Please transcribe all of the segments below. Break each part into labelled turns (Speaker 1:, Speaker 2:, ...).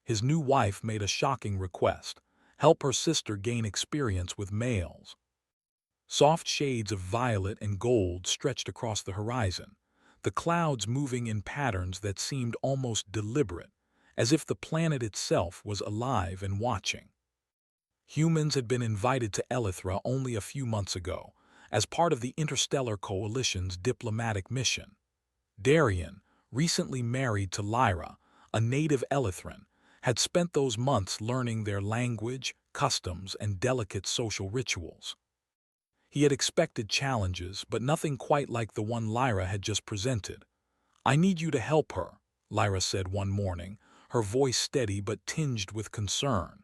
Speaker 1: His new wife made a shocking request: help her sister gain experience with males. Soft shades of violet and gold stretched across the horizon, the clouds moving in patterns that seemed almost deliberate, as if the planet itself was alive and watching. Humans had been invited to Elythra only a few months ago, as part of the Interstellar Coalition's diplomatic mission. Darien, recently married to Lyra, a native Elythran, had spent those months learning their language, customs, and delicate social rituals. He had expected challenges, but nothing quite like the one Lyra had just presented. "I need you to help her," Lyra said one morning, her voice steady but tinged with concern.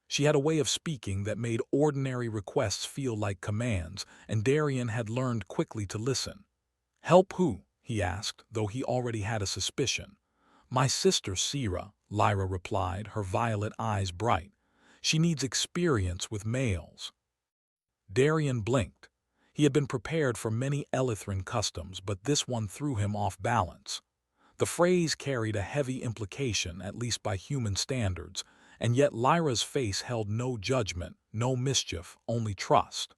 Speaker 1: She had a way of speaking that made ordinary requests feel like commands, and Darien had learned quickly to listen. "Help who?" he asked, though he already had a suspicion. "My sister, Sira," Lyra replied, her violet eyes bright. "She needs experience with males." Darien blinked. He had been prepared for many Elythran customs, but this one threw him off balance. The phrase carried a heavy implication, at least by human standards, and yet Lyra's face held no judgment, no mischief, only trust.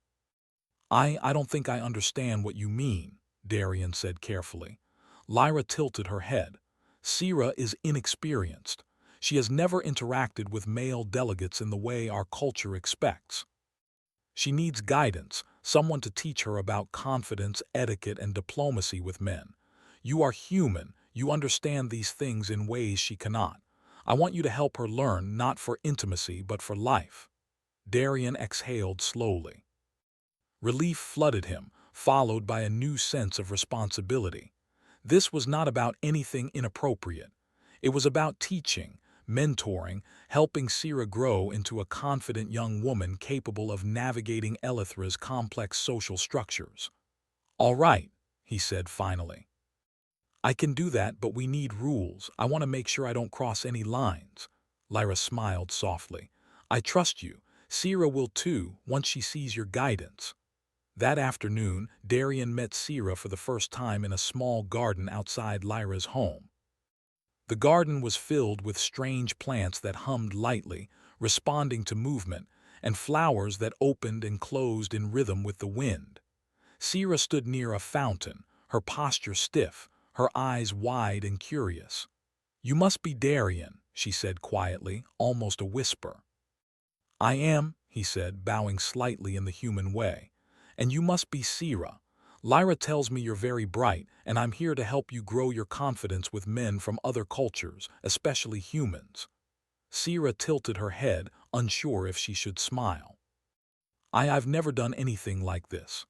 Speaker 1: I don't think I understand what you mean," Darien said carefully. Lyra tilted her head. "Sira is inexperienced. She has never interacted with male delegates in the way our culture expects. She needs guidance, someone to teach her about confidence, etiquette, and diplomacy with men. You are human, you understand these things in ways she cannot. I want you to help her learn, not for intimacy, but for life." Darien exhaled slowly. Relief flooded him, followed by a new sense of responsibility. This was not about anything inappropriate. It was about teaching, mentoring, helping Sira grow into a confident young woman capable of navigating Elythra's complex social structures. "All right," he said finally. "I can do that, but we need rules. I want to make sure I don't cross any lines." Lyra smiled softly. "I trust you. Sira will too, once she sees your guidance." That afternoon, Darien met Sira for the first time in a small garden outside Lyra's home. The garden was filled with strange plants that hummed lightly, responding to movement, and flowers that opened and closed in rhythm with the wind. Sira stood near a fountain, her posture stiff, her eyes wide and curious. "You must be Darien," she said quietly, almost a whisper. "I am," he said, bowing slightly in the human way. "And you must be Sira. Lyra tells me you're very bright, and I'm here to help you grow your confidence with men from other cultures, especially humans." Sira tilted her head, unsure if she should smile. I've never done anything like this."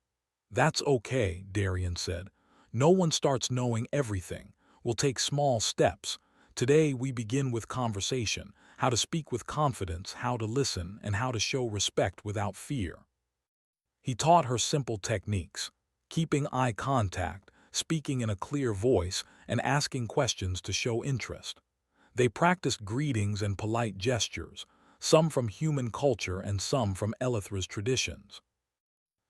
Speaker 1: "That's okay," Darien said. "No one starts knowing everything. We'll take small steps. Today we begin with conversation, how to speak with confidence, how to listen, and how to show respect without fear." He taught her simple techniques: keeping eye contact, speaking in a clear voice, and asking questions to show interest. They practiced greetings and polite gestures, some from human culture and some from Elythra's traditions.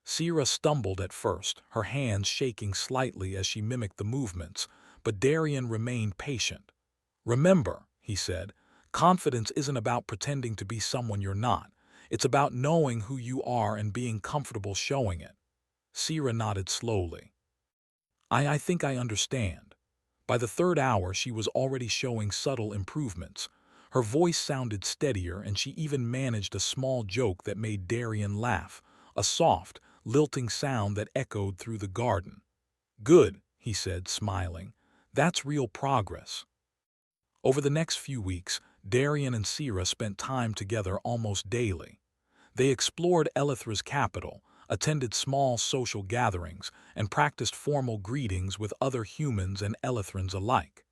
Speaker 1: Sira stumbled at first, her hands shaking slightly as she mimicked the movements, but Darien remained patient. "Remember," he said, "confidence isn't about pretending to be someone you're not. It's about knowing who you are and being comfortable showing it." Sira nodded slowly. I think I understand." By the third hour she was already showing subtle improvements. Her voice sounded steadier, and she even managed a small joke that made Darien laugh, a soft, lilting sound that echoed through the garden. "Good," he said, smiling. "That's real progress." Over the next few weeks, Darien and Sira spent time together almost daily. They explored Elythra's capital, attended small social gatherings, and practiced formal greetings with other humans and Elythrans alike.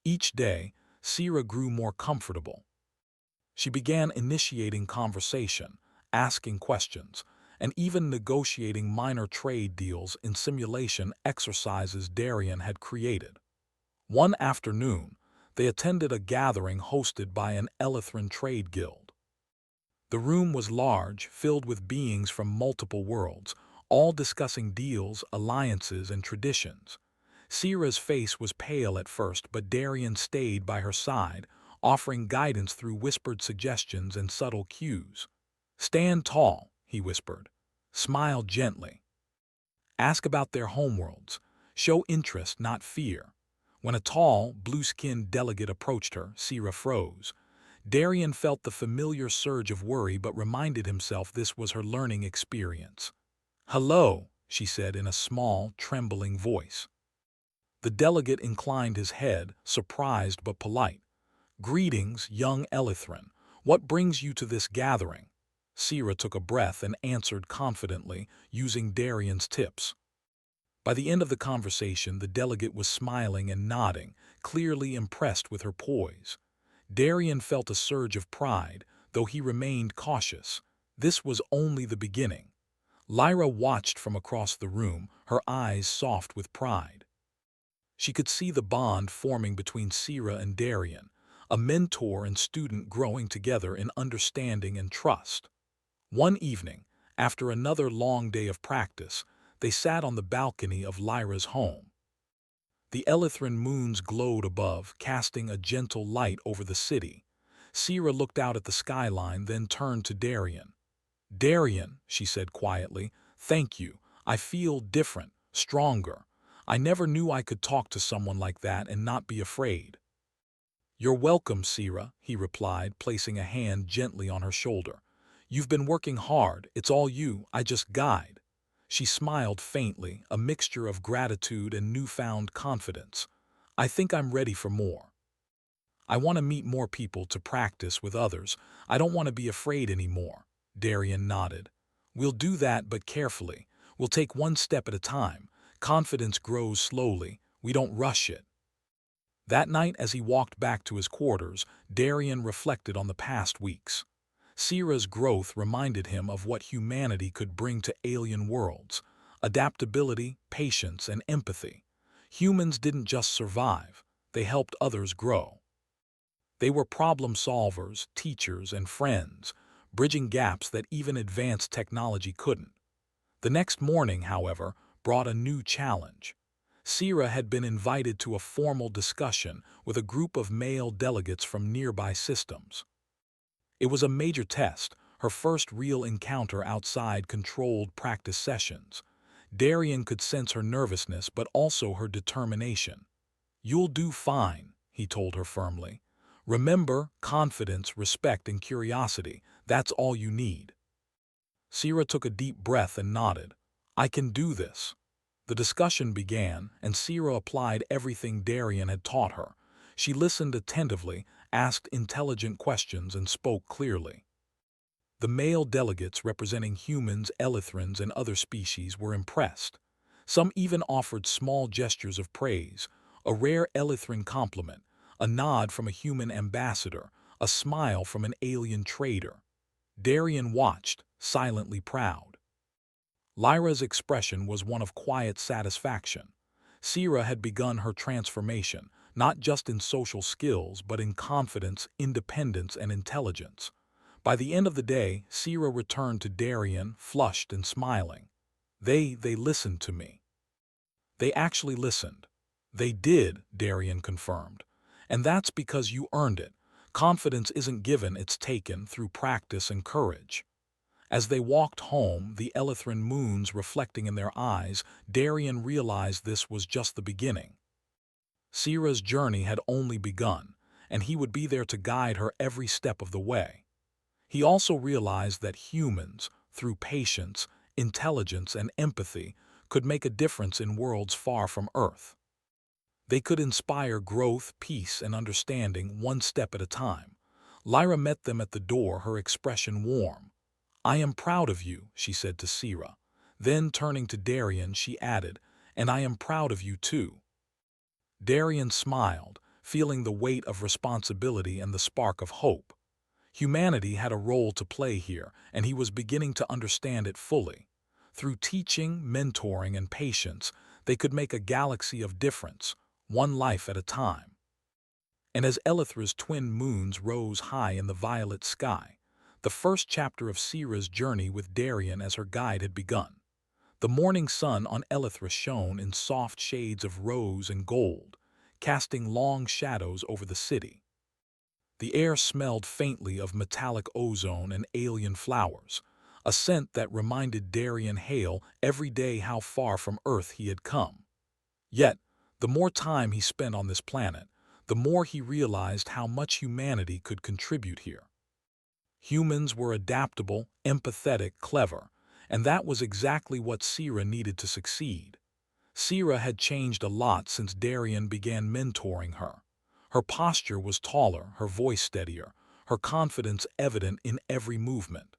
Speaker 1: Each day, Sira grew more comfortable. She began initiating conversation, asking questions, and even negotiating minor trade deals in simulation exercises Darien had created. One afternoon, they attended a gathering hosted by an Elythran trade guild. The room was large, filled with beings from multiple worlds, all discussing deals, alliances, and traditions. Sira's face was pale at first, but Darien stayed by her side, offering guidance through whispered suggestions and subtle cues. "Stand tall," he whispered. "Smile gently. Ask about their homeworlds. Show interest, not fear." When a tall, blue-skinned delegate approached her, Sira froze. Darian felt the familiar surge of worry but reminded himself this was her learning experience. "Hello," she said in a small, trembling voice. The delegate inclined his head, surprised but polite. "Greetings, young Elithrin. What brings you to this gathering?" Sira took a breath and answered confidently, using Darian's tips. By the end of the conversation, the delegate was smiling and nodding, clearly impressed with her poise. Darian felt a surge of pride, though he remained cautious. This was only the beginning. Lyra watched from across the room, her eyes soft with pride. She could see the bond forming between Sira and Darian, a mentor and student growing together in understanding and trust. One evening, after another long day of practice, they sat on the balcony of Lyra's home. The Elithrin moons glowed above, casting a gentle light over the city. Sira looked out at the skyline, then turned to Darian. "Darian," she said quietly, "thank you. I feel different, stronger. I never knew I could talk to someone like that and not be afraid." "You're welcome, Sira," he replied, placing a hand gently on her shoulder. "You've been working hard. It's all you. I just guide." She smiled faintly, a mixture of gratitude and newfound confidence. "I think I'm ready for more. I want to meet more people to practice with others. I don't want to be afraid anymore." Darian nodded. "We'll do that, but carefully. We'll take one step at a time. Confidence grows slowly. We don't rush it." That night, as he walked back to his quarters, Darian reflected on the past weeks. Sira's growth reminded him of what humanity could bring to alien worlds: adaptability, patience, and empathy. Humans didn't just survive, they helped others grow. They were problem solvers, teachers, and friends, bridging gaps that even advanced technology couldn't. The next morning, however, brought a new challenge. Sira had been invited to a formal discussion with a group of male delegates from nearby systems. It was a major test, her first real encounter outside controlled practice sessions. Darian could sense her nervousness but also her determination. "You'll do fine," he told her firmly. "Remember, confidence, respect, and curiosity, that's all you need." Sira took a deep breath and nodded. "I can do this." The discussion began, and Sira applied everything Darian had taught her. She listened attentively, asked intelligent questions, and spoke clearly. The male delegates representing humans, Elithrins, and other species were impressed. Some even offered small gestures of praise, a rare Elithrin compliment, a nod from a human ambassador, a smile from an alien trader. Darian watched, silently proud. Lyra's expression was one of quiet satisfaction. Sira had begun her transformation, not just in social skills, but in confidence, independence, and intelligence. By the end of the day, Sira returned to Darian, flushed and smiling. They listened to me." "They actually listened." "They did," Darian confirmed. "And that's because you earned it. Confidence isn't given, it's taken through practice and courage." As they walked home, the Elithrin moons reflecting in their eyes, Darian realized this was just the beginning. Sira's journey had only begun, and he would be there to guide her every step of the way. He also realized that humans, through patience, intelligence, and empathy, could make a difference in worlds far from Earth. They could inspire growth, peace, and understanding one step at a time. Lyra met them at the door, her expression warm. "I am proud of you," she said to Sira. Then, turning to Darian, she added, "And I am proud of you too." Darian smiled, feeling the weight of responsibility and the spark of hope. Humanity had a role to play here, and he was beginning to understand it fully. Through teaching, mentoring, and patience, they could make a galaxy of difference, one life at a time. And as Elithra's twin moons rose high in the violet sky, the first chapter of Sira's journey with Darian as her guide had begun. The morning sun on Elithra shone in soft shades of rose and gold, casting long shadows over the city. The air smelled faintly of metallic ozone and alien flowers, a scent that reminded Darian Hale every day how far from Earth he had come. Yet, the more time he spent on this planet, the more he realized how much humanity could contribute here. Humans were adaptable, empathetic, clever, and that was exactly what Sira needed to succeed. Sira had changed a lot since Darian began mentoring her. Her posture was taller, her voice steadier, her confidence evident in every movement.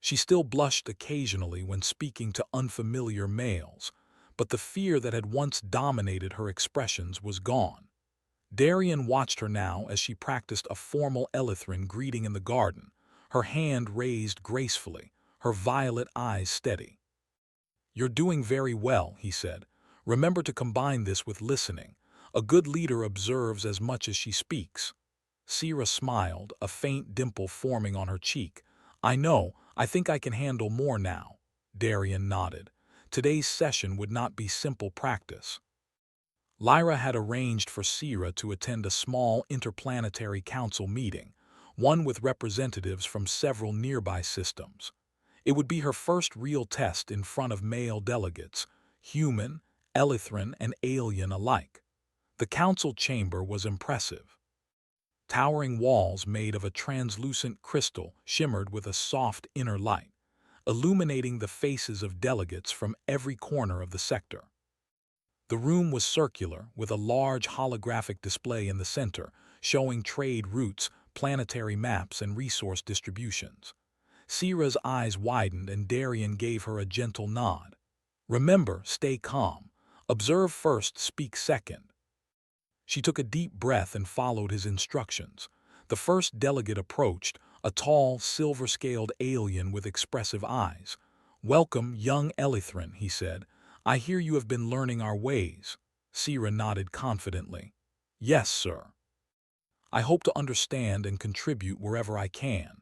Speaker 1: She still blushed occasionally when speaking to unfamiliar males, but the fear that had once dominated her expressions was gone. Darian watched her now as she practiced a formal Elithrin greeting in the garden, her hand raised gracefully, her violet eyes steady. "You're doing very well," he said. "Remember to combine this with listening. A good leader observes as much as she speaks." Sira smiled, a faint dimple forming on her cheek. "I know, I think I can handle more now." Darian nodded. Today's session would not be simple practice. Lyra had arranged for Sira to attend a small interplanetary council meeting, one with representatives from several nearby systems. It would be her first real test in front of male delegates, human, Elithrin, and alien alike. The council chamber was impressive. Towering walls made of a translucent crystal shimmered with a soft inner light, illuminating the faces of delegates from every corner of the sector. The room was circular, with a large holographic display in the center, showing trade routes, planetary maps, and resource distributions. Sira's eyes widened and Darian gave her a gentle nod. "Remember, stay calm. Observe first, speak second." She took a deep breath and followed his instructions. The first delegate approached, a tall, silver-scaled alien with expressive eyes. "Welcome, young Elithrin," he said. "I hear you have been learning our ways." Sira nodded confidently. "Yes, sir. I hope to understand and contribute wherever I can."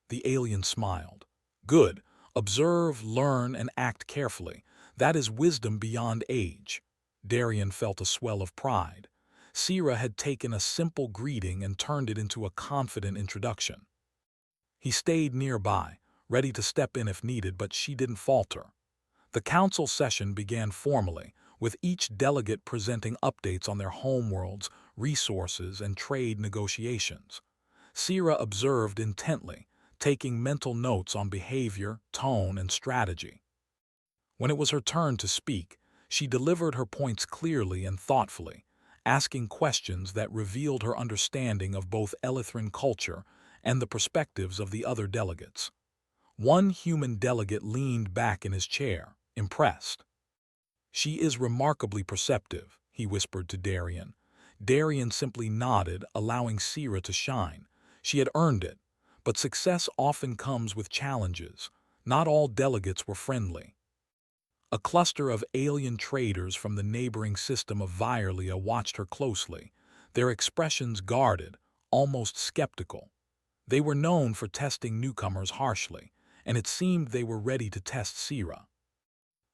Speaker 1: The alien smiled. "Good. Observe, learn, and act carefully. That is wisdom beyond age." Darian felt a swell of pride. Sira had taken a simple greeting and turned it into a confident introduction. He stayed nearby, ready to step in if needed, but she didn't falter. The council session began formally, with each delegate presenting updates on their homeworlds, resources, and trade negotiations. Sira observed intently, taking mental notes on behavior, tone, and strategy. When it was her turn to speak, she delivered her points clearly and thoughtfully, asking questions that revealed her understanding of both Elithrin culture and the perspectives of the other delegates. One human delegate leaned back in his chair, impressed. "She is remarkably perceptive," he whispered to Darian. Darian simply nodded, allowing Sira to shine. She had earned it, but success often comes with challenges. Not all delegates were friendly. A cluster of alien traders from the neighboring system of Vierlia watched her closely, their expressions guarded, almost skeptical. They were known for testing newcomers harshly, and it seemed they were ready to test Sira.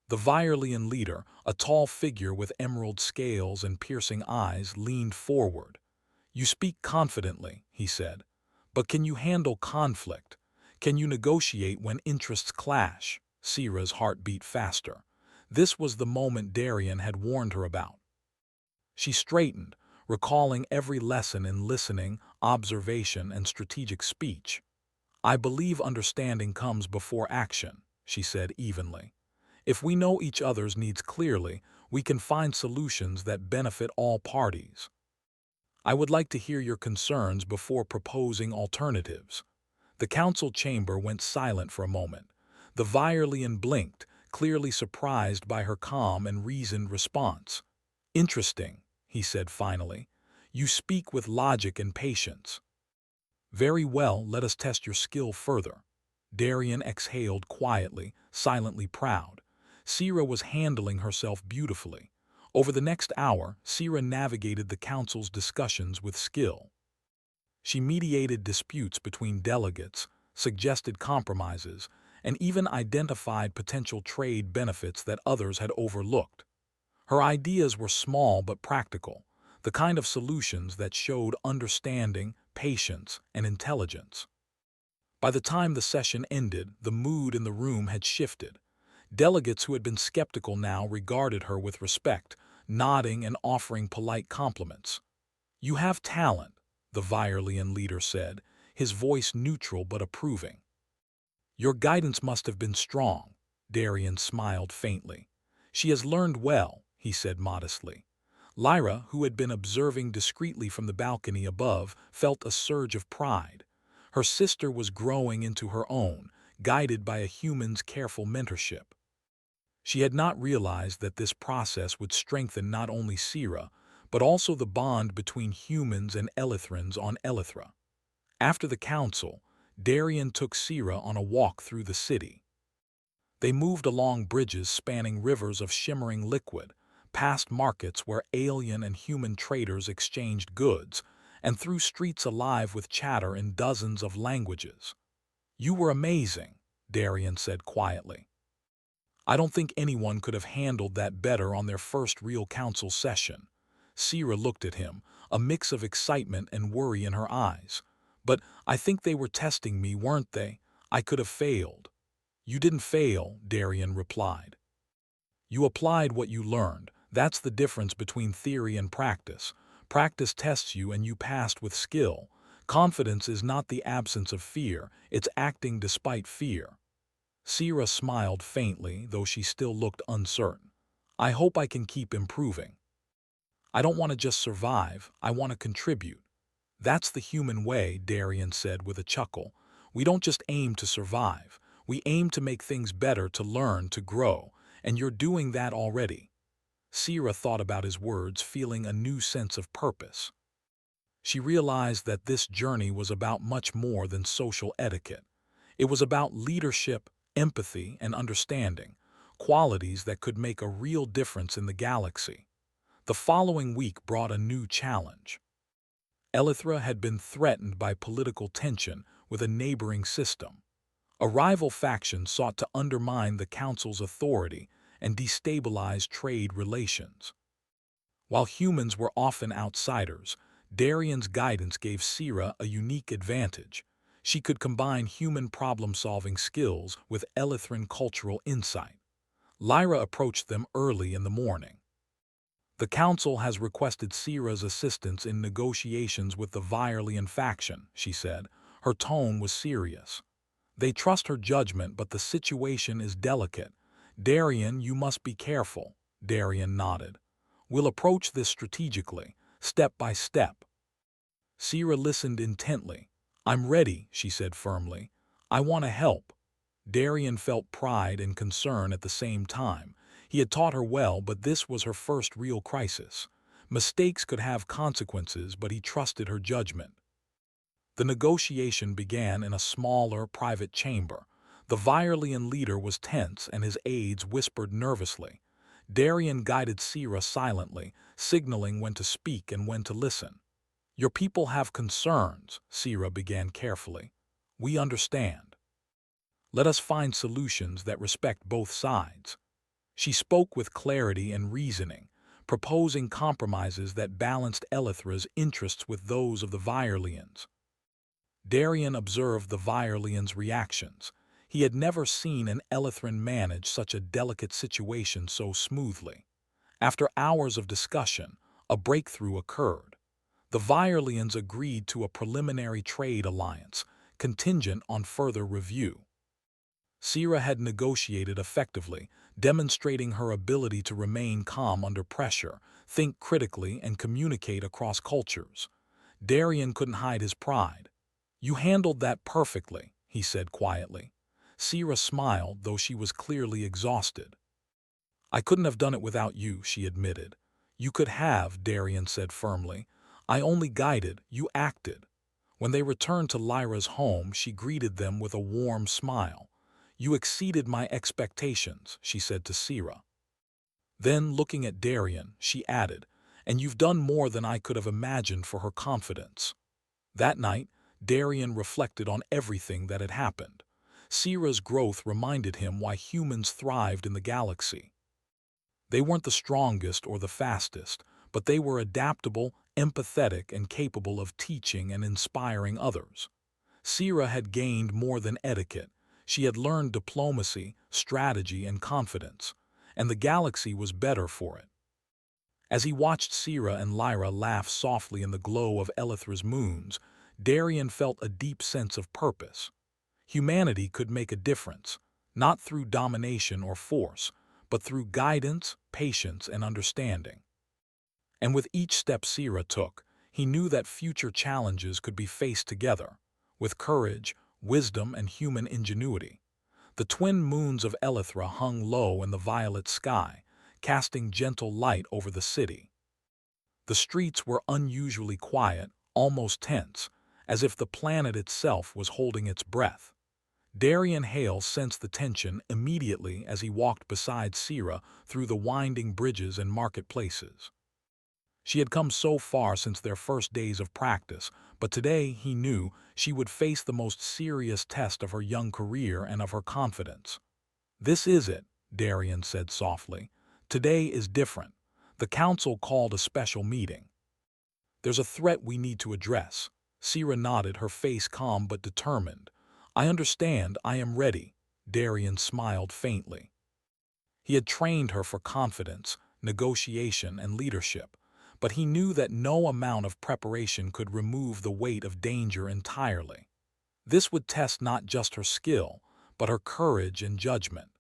Speaker 1: The Vierlian leader, a tall figure with emerald scales and piercing eyes, leaned forward. "You speak confidently," he said, "but can you handle conflict? Can you negotiate when interests clash?" Sira's heart beat faster. This was the moment Darian had warned her about. She straightened, recalling every lesson in listening, observation, and strategic speech. "I believe understanding comes before action," she said evenly. "If we know each other's needs clearly, we can find solutions that benefit all parties. I would like to hear your concerns before proposing alternatives." The council chamber went silent for a moment. The Vierlian blinked, clearly surprised by her calm and reasoned response. "Interesting," he said finally. "You speak with logic and patience." "Very well, let us test your skill further." Darian exhaled quietly, silently proud. Sira was handling herself beautifully. Over the next hour, Sira navigated the council's discussions with skill. She mediated disputes between delegates, suggested compromises, and even identified potential trade benefits that others had overlooked. Her ideas were small but practical, the kind of solutions that showed understanding, patience, and intelligence. By the time the session ended, the mood in the room had shifted. Delegates who had been skeptical now regarded her with respect, nodding and offering polite compliments. "You have talent," the Virelian leader said, his voice neutral but approving. "Your guidance must have been strong," Darian smiled faintly. "She has learned well," he said modestly. Lyra, who had been observing discreetly from the balcony above, felt a surge of pride. Her sister was growing into her own, guided by a human's careful mentorship. She had not realized that this process would strengthen not only Sira, but also the bond between humans and Elithrans on Elithra. After the council, Darian took Sira on a walk through the city. They moved along bridges spanning rivers of shimmering liquid, past markets where alien and human traders exchanged goods, and through streets alive with chatter in dozens of languages. "You were amazing," Darian said quietly. "I don't think anyone could have handled that better on their first real council session." Sira looked at him, a mix of excitement and worry in her eyes. "But I think they were testing me, weren't they? I could have failed." "You didn't fail," Darian replied. "You applied what you learned. That's the difference between theory and practice. Practice tests you and you passed with skill. Confidence is not the absence of fear, it's acting despite fear." Sira smiled faintly, though she still looked uncertain. "I hope I can keep improving. I don't want to just survive, I want to contribute." "That's the human way," Darian said with a chuckle. "We don't just aim to survive. We aim to make things better, to learn, to grow, and you're doing that already." Sira thought about his words, feeling a new sense of purpose. She realized that this journey was about much more than social etiquette. It was about leadership, empathy, and understanding, qualities that could make a real difference in the galaxy. The following week brought a new challenge. Elithra had been threatened by political tension with a neighboring system. A rival faction sought to undermine the council's authority and destabilize trade relations. While humans were often outsiders, Darian's guidance gave Sira a unique advantage. She could combine human problem-solving skills with Elithran cultural insight. Lyra approached them early in the morning. "The council has requested Sira's assistance in negotiations with the Virelian faction," she said. Her tone was serious. "They trust her judgment, but the situation is delicate. Darian, you must be careful." Darian nodded. "We'll approach this strategically, step by step." Sira listened intently. "I'm ready," she said firmly. "I want to help." Darian felt pride and concern at the same time. He had taught her well, but this was her first real crisis. Mistakes could have consequences, but he trusted her judgment. The negotiation began in a smaller, private chamber. The Virelian leader was tense and his aides whispered nervously. Darian guided Sira silently, signaling when to speak and when to listen. "Your people have concerns," Sira began carefully. "We understand. Let us find solutions that respect both sides." She spoke with clarity and reasoning, proposing compromises that balanced Elithra's interests with those of the Virelians. Darian observed the Virelians' reactions. He had never seen an Elithran manage such a delicate situation so smoothly. After hours of discussion, a breakthrough occurred. The Virelians agreed to a preliminary trade alliance, contingent on further review. Sira had negotiated effectively, demonstrating her ability to remain calm under pressure, think critically, and communicate across cultures. Darian couldn't hide his pride. "You handled that perfectly," he said quietly. Sira smiled, though she was clearly exhausted. "I couldn't have done it without you," she admitted. "You could have," Darian said firmly. "I only guided, you acted." When they returned to Lyra's home, she greeted them with a warm smile. "You exceeded my expectations," she said to Sira. Then, looking at Darian, she added, "And you've done more than I could have imagined for her confidence." That night, Darian reflected on everything that had happened. Sira's growth reminded him why humans thrived in the galaxy. They weren't the strongest or the fastest, but they were adaptable, empathetic, and capable of teaching and inspiring others. Sira had gained more than etiquette. She had learned diplomacy, strategy, and confidence, and the galaxy was better for it. As he watched Sira and Lyra laugh softly in the glow of Elithra's moons, Darian felt a deep sense of purpose. Humanity could make a difference, not through domination or force, but through guidance, patience, and understanding. And with each step Sira took, he knew that future challenges could be faced together, with courage, wisdom, and human ingenuity. The twin moons of Elithra hung low in the violet sky, casting gentle light over the city. The streets were unusually quiet, almost tense, as if the planet itself was holding its breath. Darian Hale sensed the tension immediately as he walked beside Sira through the winding bridges and marketplaces. She had come so far since their first days of practice, but today he knew she would face the most serious test of her young career and of her confidence. "This is it," Darian said softly. "Today is different. The council called a special meeting. There's a threat we need to address." Sira nodded, her face calm but determined. "I understand, I am ready." Darian smiled faintly. He had trained her for confidence, negotiation, and leadership, but he knew that no amount of preparation could remove the weight of danger entirely. This would test not just her skill, but her courage and judgment.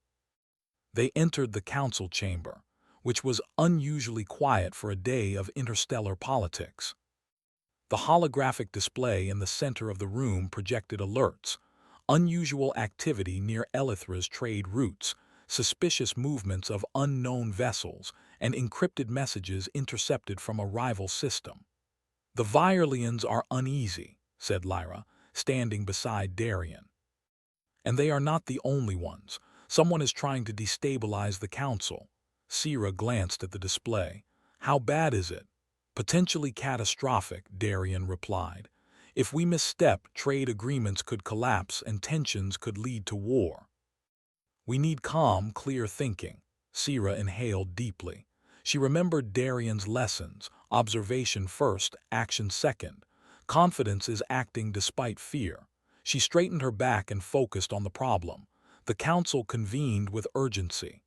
Speaker 1: They entered the council chamber, which was unusually quiet for a day of interstellar politics. The holographic display in the center of the room projected alerts: unusual activity near Elithra's trade routes, suspicious movements of unknown vessels, and encrypted messages intercepted from a rival system. "The Virelians are uneasy," said Lyra, standing beside Darian. "And they are not the only ones. Someone is trying to destabilize the council." Sira glanced at the display. "How bad is it?" "Potentially catastrophic," Darian replied. "If we misstep, trade agreements could collapse and tensions could lead to war." "We need calm, clear thinking." Sira inhaled deeply. She remembered Darian's lessons: observation first, action second. Confidence is acting despite fear. She straightened her back and focused on the problem. The council convened with urgency.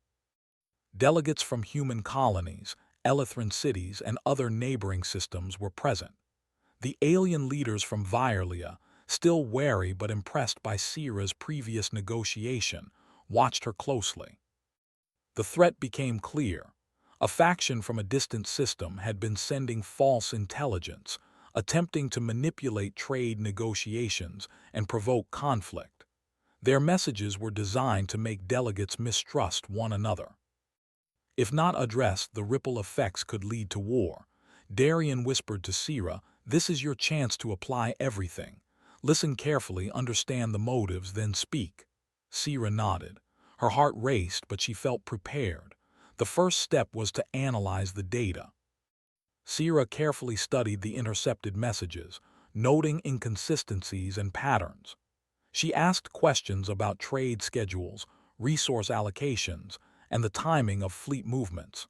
Speaker 1: Delegates from human colonies, Elithran cities, and other neighboring systems were present. The alien leaders from Virelia, still wary but impressed by Sira's previous negotiation, watched her closely. The threat became clear. A faction from a distant system had been sending false intelligence, attempting to manipulate trade negotiations and provoke conflict. Their messages were designed to make delegates mistrust one another. If not addressed, the ripple effects could lead to war. Darian whispered to Sira, "This is your chance to apply everything. Listen carefully, understand the motives, then speak." Sira nodded. Her heart raced, but she felt prepared. The first step was to analyze the data. Sira carefully studied the intercepted messages, noting inconsistencies and patterns. She asked questions about trade schedules, resource allocations, and the timing of fleet movements.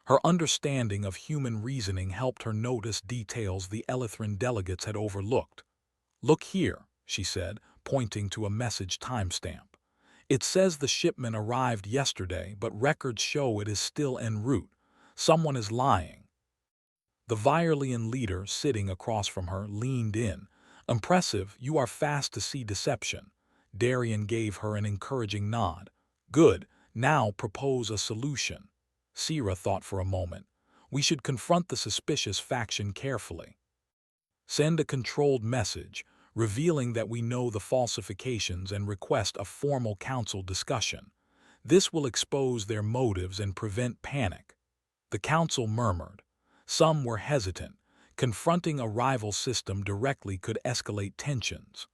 Speaker 1: Her understanding of human reasoning helped her notice details the Elithran delegates had overlooked. "Look here," she said, pointing to a message timestamp. "It says the shipment arrived yesterday, but records show it is still en route. Someone is lying." The Virelian leader, sitting across from her, leaned in. "Impressive, you are fast to see deception." Darian gave her an encouraging nod. "Good, now propose a solution." Sira thought for a moment. "We should confront the suspicious faction carefully. Send a controlled message, revealing that we know the falsifications and request a formal council discussion. This will expose their motives and prevent panic." The council murmured. Some were hesitant. Confronting a rival system directly could escalate tensions.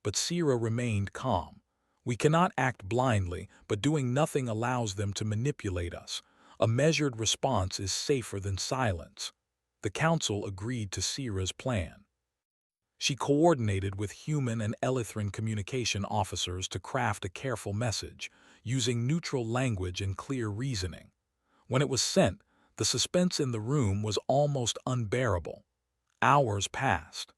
Speaker 1: But Sira remained calm. "We cannot act blindly, but doing nothing allows them to manipulate us. A measured response is safer than silence." The council agreed to Sira's plan. She coordinated with human and Elithran communication officers to craft a careful message, using neutral language and clear reasoning. When it was sent, The suspense in the room was almost unbearable. Hours passed.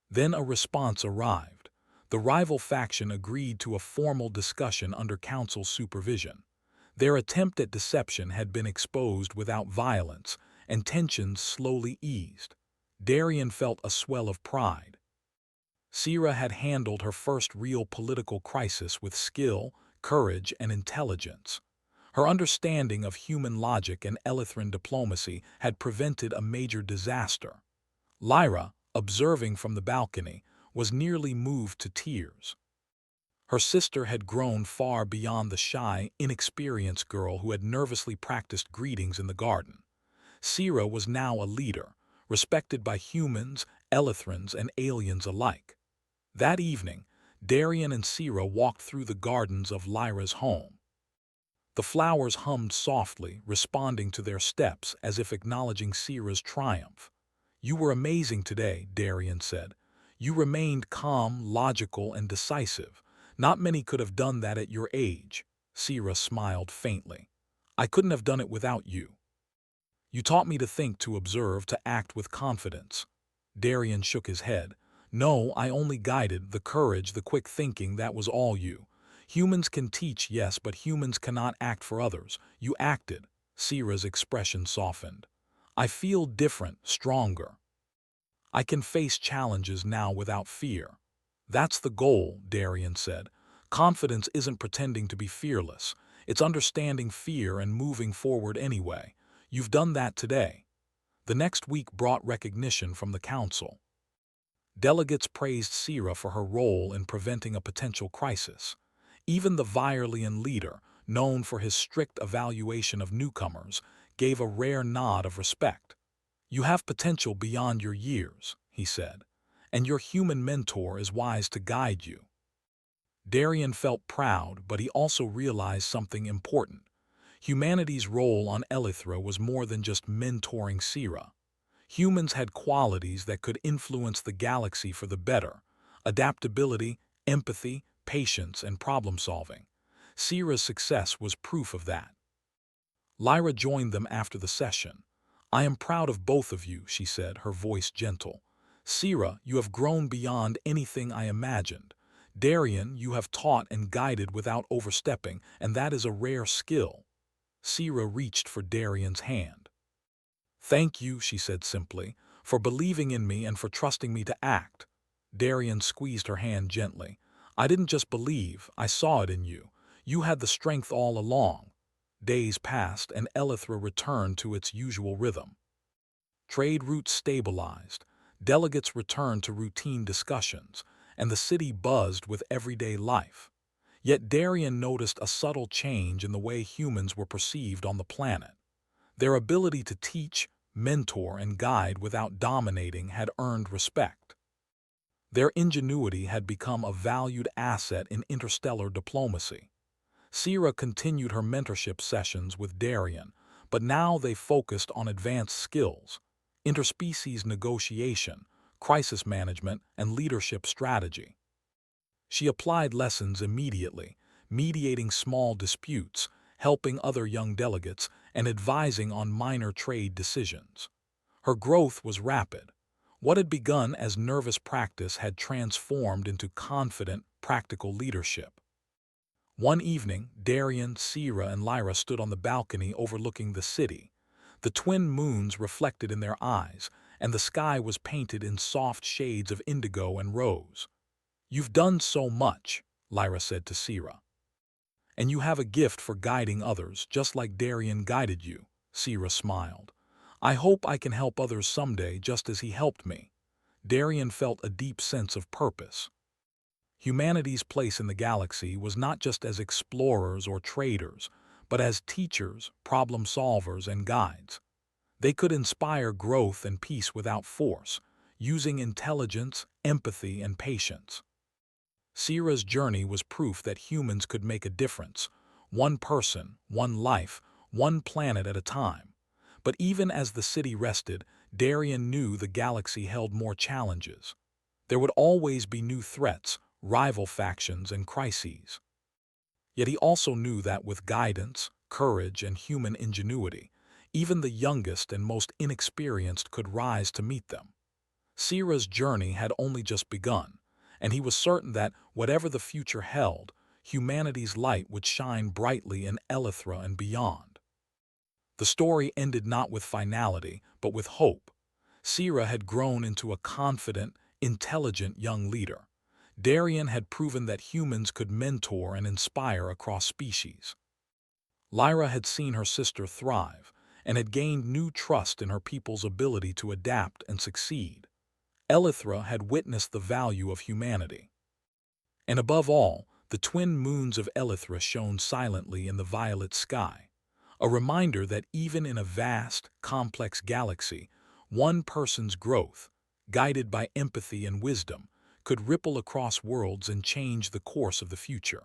Speaker 1: Then a response arrived. The rival faction agreed to a formal discussion under council supervision. Their attempt at deception had been exposed without violence, and tensions slowly eased. Darian felt a swell of pride. Sira had handled her first real political crisis with skill, courage, and intelligence. Her understanding of human logic and Elithran diplomacy had prevented a major disaster. Lyra, observing from the balcony, was nearly moved to tears. Her sister had grown far beyond the shy, inexperienced girl who had nervously practiced greetings in the garden. Sira was now a leader, respected by humans, Elithrans, and aliens alike. That evening, Darian and Sira walked through the gardens of Lyra's home. The flowers hummed softly, responding to their steps as if acknowledging Sira's triumph. "You were amazing today," Darian said. "You remained calm, logical, and decisive. Not many could have done that at your age." Sira smiled faintly. "I couldn't have done it without you. You taught me to think, to observe, to act with confidence." Darian shook his head. "No, I only guided. The courage, the quick thinking, that was all you. Humans can teach, yes, but humans cannot act for others. You acted." Sira's expression softened. "I feel different, stronger. I can face challenges now without fear." "That's the goal," Darian said. "Confidence isn't pretending to be fearless. It's understanding fear and moving forward anyway. You've done that today." The next week brought recognition from the council. Delegates praised Sira for her role in preventing a potential crisis. Even the Virelian leader, known for his strict evaluation of newcomers, gave a rare nod of respect. "You have potential beyond your years," he said, "and your human mentor is wise to guide you." Darian felt proud, but he also realized something important. Humanity's role on Elithra was more than just mentoring Sira. Humans had qualities that could influence the galaxy for the better: adaptability, empathy, patience, and problem-solving. Sira's success was proof of that. Lyra joined them after the session. "I am proud of both of you," she said, her voice gentle. "Sira, you have grown beyond anything I imagined. Darian, you have taught and guided without overstepping, and that is a rare skill." Sira reached for Darian's hand. "Thank you," she said simply, "for believing in me and for trusting me to act." Darian squeezed her hand gently. "I didn't just believe, I saw it in you. You had the strength all along." Days passed, and Elithra returned to its usual rhythm. Trade routes stabilized, delegates returned to routine discussions, and the city buzzed with everyday life. Yet Darian noticed a subtle change in the way humans were perceived on the planet. Their ability to teach, mentor, and guide without dominating had earned respect. Their ingenuity had become a valued asset in interstellar diplomacy. Sira continued her mentorship sessions with Darian, but now they focused on advanced skills: interspecies negotiation, crisis management, and leadership strategy. She applied lessons immediately, mediating small disputes, helping other young delegates, and advising on minor trade decisions. Her growth was rapid. What had begun as nervous practice had transformed into confident, practical leadership. One evening, Darian, Sira, and Lyra stood on the balcony overlooking the city. The twin moons reflected in their eyes, and the sky was painted in soft shades of indigo and rose. "You've done so much," Lyra said to Sira. "And you have a gift for guiding others, just like Darian guided you," Sira smiled. "I hope I can help others someday just as he helped me." Darian felt a deep sense of purpose. Humanity's place in the galaxy was not just as explorers or traders, but as teachers, problem solvers, and guides. They could inspire growth and peace without force, using intelligence, empathy, and patience. Sira's journey was proof that humans could make a difference, one person, one life, one planet at a time. But even as the city rested, Darian knew the galaxy held more challenges. There would always be new threats, rival factions, and crises. Yet he also knew that with guidance, courage, and human ingenuity, Even the youngest and most inexperienced could rise to meet them. Sira's journey had only just begun, and he was certain that, whatever the future held, humanity's light would shine brightly in Elithra and beyond. The story ended not with finality, but with hope. Sira had grown into a confident, intelligent young leader. Darian had proven that humans could mentor and inspire across species. Lyra had seen her sister thrive, and had gained new trust in her people's ability to adapt and succeed. Elithra had witnessed the value of humanity. And above all, the twin moons of Elithra shone silently in the violet sky, a reminder that even in a vast, complex galaxy, one person's growth, guided by empathy and wisdom, could ripple across worlds and change the course of the future.